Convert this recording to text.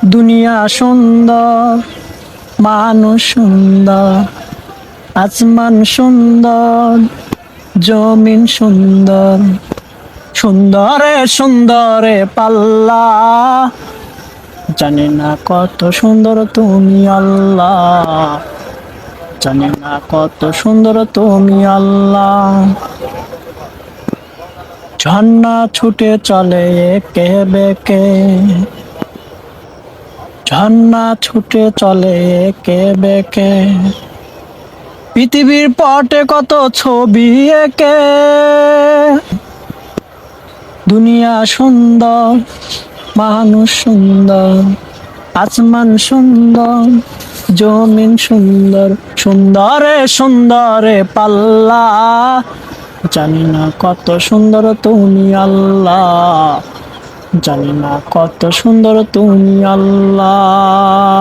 দুনিয়া সুন্দর, মানুষ সুন্দর, আসমান সুন্দর, জমিন সুন্দর, সুন্দরে সুন্দরে পাল্লা। জানি না কত সুন্দর তুমি আল্লাহ, জানি না কত সুন্দর তুমি আল্লাহ। ঝর্ণা ছুটে চলে একে বেঁকে, ঝর্ণা ছুটে চলে একে বেঁকে, পৃথিবীর পটে কত ছবি এঁকে। দুনিয়া সুন্দর, মানুষ সুন্দর, আসমান সুন্দর, জমিন সুন্দর, সুন্দরে সুন্দরে পাল্লা। জানি না কত সুন্দর তুমি আল্লাহ, জানি না কত সুন্দর তুমি আল্লাহ।